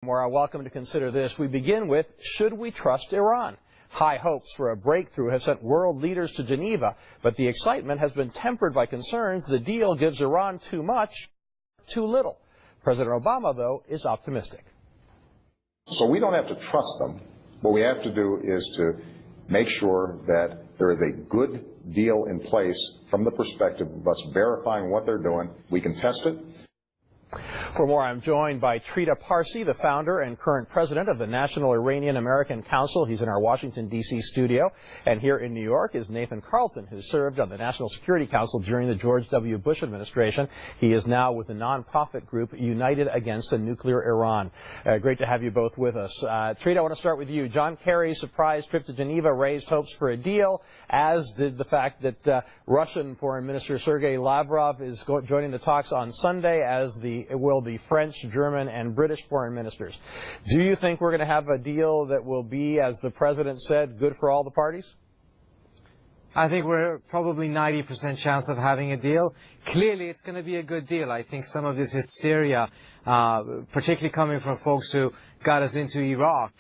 Where I welcome to consider this. We begin with, should we trust Iran? High hopes for a breakthrough have sent world leaders to Geneva, but the excitement has been tempered by concerns the deal gives Iran too much, too little. President Obama, though, is optimistic. So we don't have to trust them. What we have to do is to make sure that there is a good deal in place from the perspective of us verifying what they're doing. We can test it. For more, I'm joined by Trita Parsi, the founder and current president of the National Iranian American Council. He's in our Washington, D.C. studio. And here in New York is Nathan Carleton, who served on the National Security Council during the George W. Bush administration. He is now with the nonprofit group United Against a Nuclear Iran. Great to have you both with us. Trita, I want to start with you. John Kerry's surprise trip to Geneva raised hopes for a deal, as did the fact that Russian Foreign Minister Sergei Lavrov is joining the talks on Sunday, as will the French, German, and British foreign ministers. Do you think we're going to have a deal that will be, as the president said, good for all the parties? I think we're probably 90% chance of having a deal. Clearly, it's going to be a good deal. I think some of this hysteria, particularly coming from folks who got us into Iraq,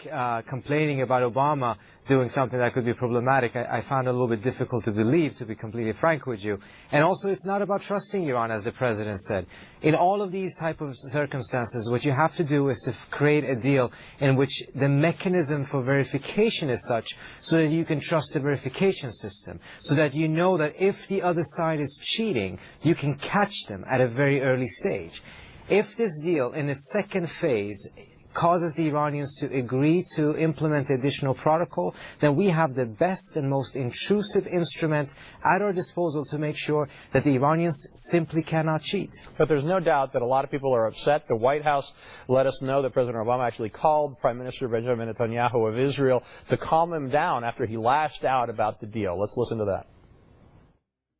complaining about Obama doing something that could be problematic, I found it a little bit difficult to believe, to be completely frank with you. And also, it's not about trusting Iran, as the president said. In all of these type of circumstances, what you have to do is to create a deal in which the mechanism for verification is such so that you can trust the verification system, so that you know that if the other side is cheating, you can catch them at a very early stage. If this deal in its second phase causes the Iranians to agree to implement the additional protocol, then we have the best and most intrusive instrument at our disposal to make sure that the Iranians simply cannot cheat. But there's no doubt that a lot of people are upset. The White House let us know that President Obama actually called Prime Minister Benjamin Netanyahu of Israel to calm him down after he lashed out about the deal. Let's listen to that.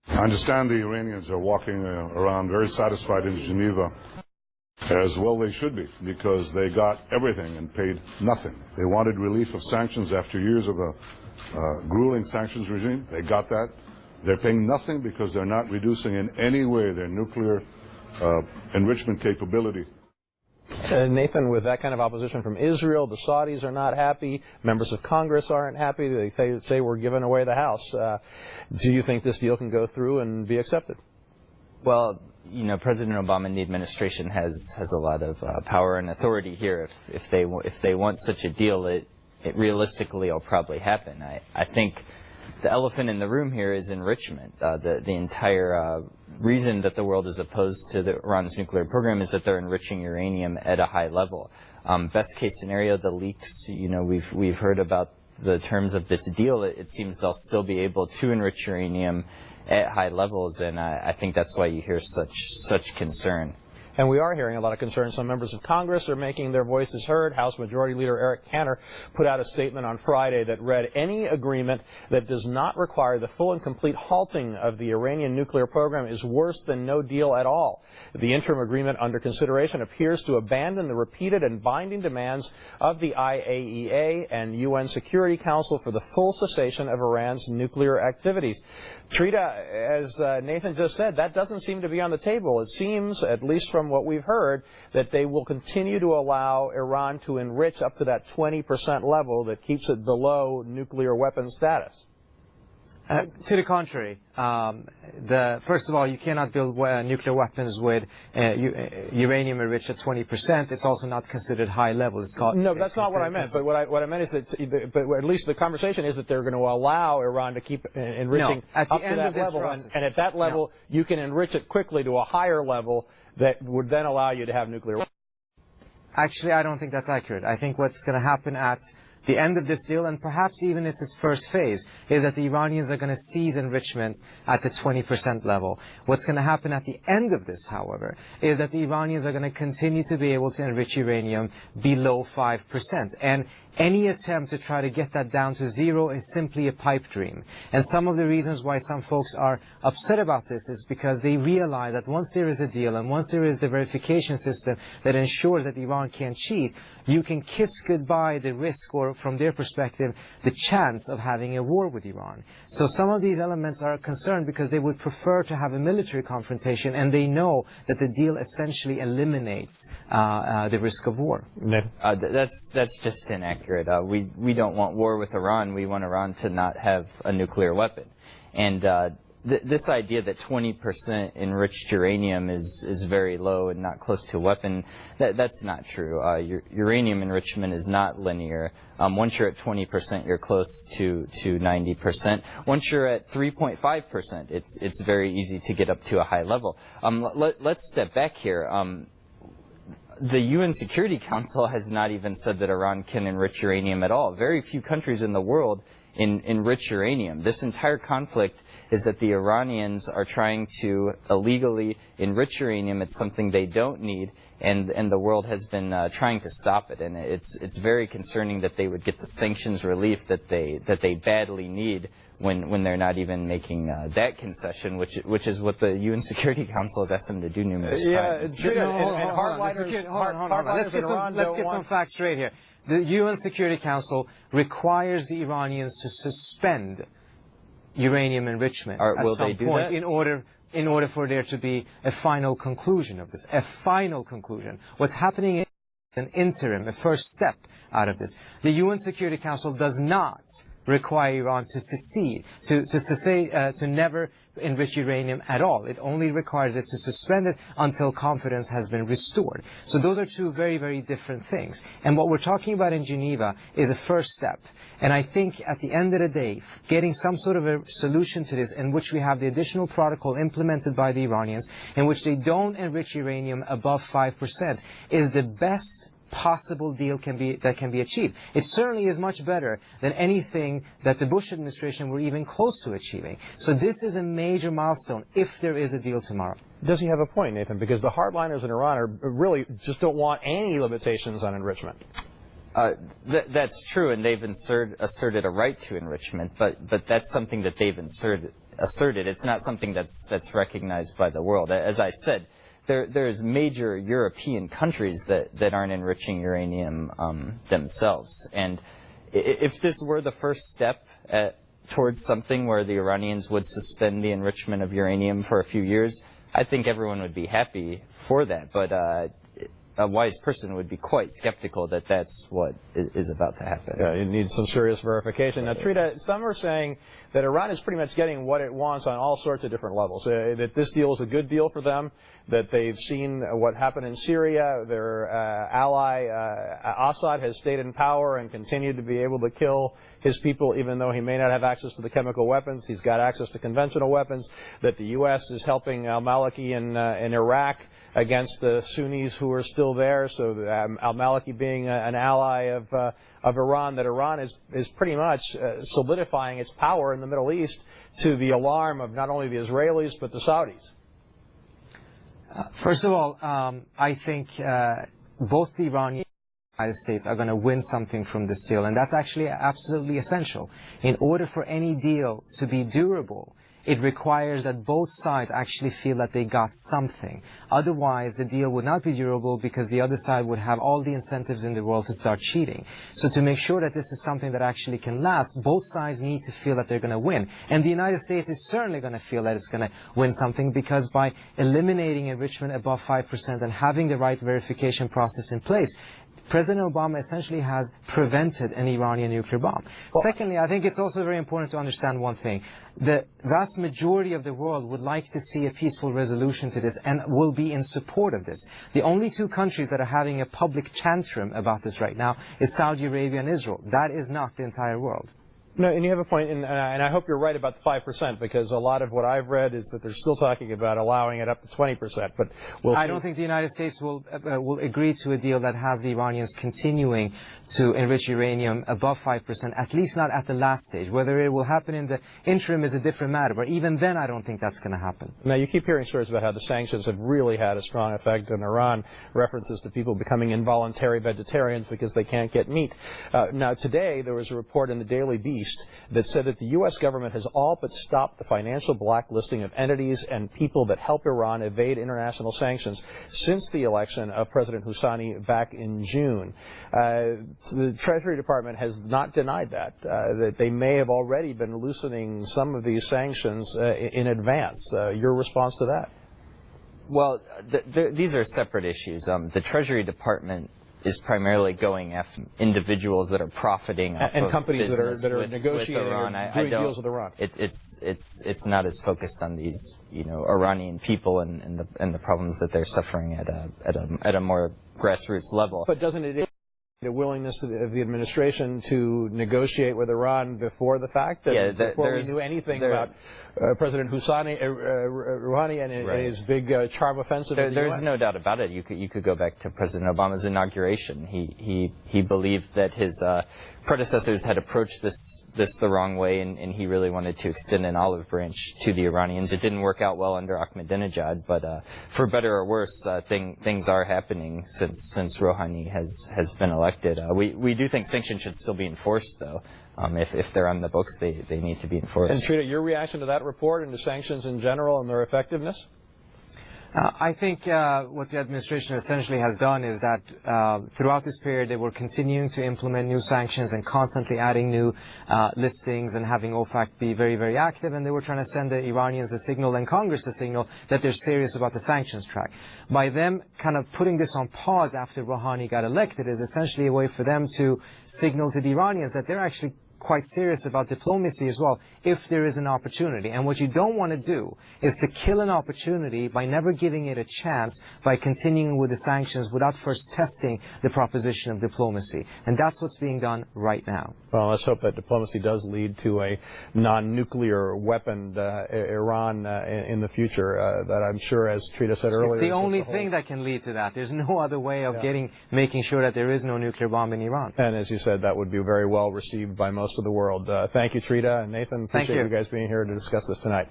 I understand the Iranians are walking around very satisfied in Geneva. As well they should be, because they got everything and paid nothing. They wanted relief of sanctions after years of a grueling sanctions regime. They got that. They're paying nothing because they're not reducing in any way their nuclear enrichment capability. Nathan, with that kind of opposition from Israel, the Saudis are not happy. Members of Congress aren't happy. They say we're giving away the house. Do you think this deal can go through and be accepted? Well, you know, President Obama and the administration has a lot of power and authority here. If they want such a deal, it realistically will probably happen. I think the elephant in the room here is enrichment. The entire reason that the world is opposed to Iran's nuclear program is that they're enriching uranium at a high level. Best case scenario, the leaks. You know, we've heard about the terms of this deal. It seems they'll still be able to enrich uranium at high levels, and I think that's why you hear such concern. And we are hearing a lot of concern. Some members of Congress are making their voices heard. House Majority Leader Eric Cantor put out a statement on Friday that read, "Any agreement that does not require the full and complete halting of the Iranian nuclear program is worse than no deal at all. The interim agreement under consideration appears to abandon the repeated and binding demands of the IAEA and UN Security Council for the full cessation of Iran's nuclear activities." Trita, as Nathan just said, that doesn't seem to be on the table. It seems, at least from what we've heard, that they will continue to allow Iran to enrich up to that 20% level that keeps it below nuclear weapon status. To the contrary, first of all, you cannot build nuclear weapons with uranium enriched at 20%. It's also not considered high level. It's called, no, that's not what I meant. But what I meant is that, but at least the conversation is that they're going to allow Iran to keep enriching up to that level, and at that level, you can enrich it quickly to a higher level that would then allow you to have nuclear weapons. Actually, I don't think that's accurate. I think what's going to happen at the end of this deal, and perhaps even its first phase, is that the Iranians are going to cease enrichment at the 20% level. What's going to happen at the end of this, however, is that the Iranians are going to continue to be able to enrich uranium below 5%. And any attempt to try to get that down to zero is simply a pipe dream. And some of the reasons why some folks are upset about this is because they realize that once there is a deal and once there is the verification system that ensures that Iran can't cheat, you can kiss goodbye the risk, or from their perspective, the chance of having a war with Iran. So some of these elements are concerned because they would prefer to have a military confrontation, and they know that the deal essentially eliminates the risk of war. That's just inaccurate. We don't want war with Iran. We want Iran to not have a nuclear weapon. And this idea that 20% enriched uranium is very low and not close to a weapon, that's not true. Uranium enrichment is not linear. Once you're at 20%, you're close to 90%. Once you're at 3.5%, it's very easy to get up to a high level. Let's step back here. The UN Security Council has not even said that Iran can enrich uranium at all. Very few countries in the world enrich uranium. This entire conflict is that the Iranians are trying to illegally enrich uranium. It's something they don't need, and the world has been trying to stop it. And it's very concerning that they would get the sanctions relief that they badly need when they're not even making that concession, which is what the UN Security Council has asked them to do numerous times. Let's get some facts straight here. The UN Security Council requires the Iranians to suspend uranium enrichment at some point in order for there to be a final conclusion of this, a final conclusion. What's happening is an interim, a first step out of this. The UN Security Council does not require Iran to secede, to never enrich uranium at all. It only requires it to suspend it until confidence has been restored. So those are two very, very different things. And what we're talking about in Geneva is a first step. And I think at the end of the day, getting some sort of a solution to this in which we have the additional protocol implemented by the Iranians, in which they don't enrich uranium above 5%, is the best possible deal that can be achieved. It certainly is much better than anything that the Bush administration were even close to achieving. So this is a major milestone if there is a deal tomorrow. Does he have a point, Nathan? Because the hardliners in Iran really just don't want any limitations on enrichment. That's true, and they've asserted a right to enrichment, but that's something that they've asserted. It's not something that's recognized by the world. As I said, there's major European countries that aren't enriching uranium themselves. And if this were the first step towards something where the Iranians would suspend the enrichment of uranium for a few years, I think everyone would be happy for that. But a wise person would be quite skeptical that that's what is about to happen. Yeah, it needs some serious verification. Now, Trita, some are saying that Iran is pretty much getting what it wants on all sorts of different levels, that this deal is a good deal for them, that they've seen what happened in Syria. Their ally, Assad, has stayed in power and continued to be able to kill his people, even though he may not have access to the chemical weapons. He's got access to conventional weapons, that the U.S. is helping al-Maliki in Iraq against the Sunnis who are still there, so al-Maliki being an ally of Iran, that Iran is pretty much solidifying its power in the Middle East to the alarm of not only the Israelis but the Saudis. First of all, I think both the Iranians and the United States are going to win something from this deal, and that's actually absolutely essential. In order for any deal to be durable, it requires that both sides actually feel that they got something. Otherwise, the deal would not be durable because the other side would have all the incentives in the world to start cheating. So to make sure that this is something that actually can last, both sides need to feel that they're going to win. And the United States is certainly going to feel that it's going to win something, because by eliminating enrichment above 5% and having the right verification process in place, President Obama essentially has prevented an Iranian nuclear bomb. Well, secondly, I think it's also very important to understand one thing. The vast majority of the world would like to see a peaceful resolution to this and will be in support of this. The only two countries that are having a public tantrum about this right now is Saudi Arabia and Israel. That is not the entire world. No, and you have a point, and I hope you're right about the 5%, because a lot of what I've read is that they're still talking about allowing it up to 20%. But we'll see. I don't think the United States will agree to a deal that has the Iranians continuing to enrich uranium above 5%, at least not at the last stage. Whether it will happen in the interim is a different matter, but even then I don't think that's going to happen. Now, you keep hearing stories about how the sanctions have really had a strong effect on Iran, references to people becoming involuntary vegetarians because they can't get meat. Now, today there was a report in the Daily Beast released that said that the U.S. government has all but stopped the financial blacklisting of entities and people that help Iran evade international sanctions since the election of President Husseini back in June. The Treasury Department has not denied that they may have already been loosening some of these sanctions in advance. Your response to that? Well, these are separate issues. The Treasury Department is primarily going after individuals that are profiting off and of companies business that are with negotiating Iran. or doing deals with Iran. It's not as focused on these, Iranian people and the problems that they're suffering at a more grassroots level. But doesn't it the willingness of the administration to negotiate with Iran before the fact, before we knew anything about President Rouhani and his big charm offensive? There's no doubt about it. You could go back to President Obama's inauguration. He believed that his predecessors had approached this the wrong way, and he really wanted to extend an olive branch to the Iranians. It didn't work out well under Ahmadinejad, but for better or worse, things are happening since Rouhani has been elected. We do think sanctions should still be enforced, though. If they're on the books, they need to be enforced. And Trita, your reaction to that report and to sanctions in general and their effectiveness? I think what the administration essentially has done is that throughout this period they were continuing to implement new sanctions and constantly adding new listings and having OFAC be very, very active, and they were trying to send the Iranians a signal and Congress a signal that they're serious about the sanctions track. By them kind of putting this on pause after Rouhani got elected is essentially a way for them to signal to the Iranians that they're actually quite serious about diplomacy as well, if there is an opportunity. And what you don't want to do is to kill an opportunity by never giving it a chance, by continuing with the sanctions without first testing the proposition of diplomacy. And that's what's being done right now. Well, let's hope that diplomacy does lead to a non-nuclear weaponed Iran in the future, that I'm sure, as Trita said earlier. It's the only thing that can lead to that. There's no other way of making sure that there is no nuclear bomb in Iran. And as you said, that would be very well received by most of the world. Thank you, Trita and Nathan. Appreciate you guys being here to discuss this tonight.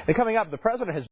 And coming up, the president has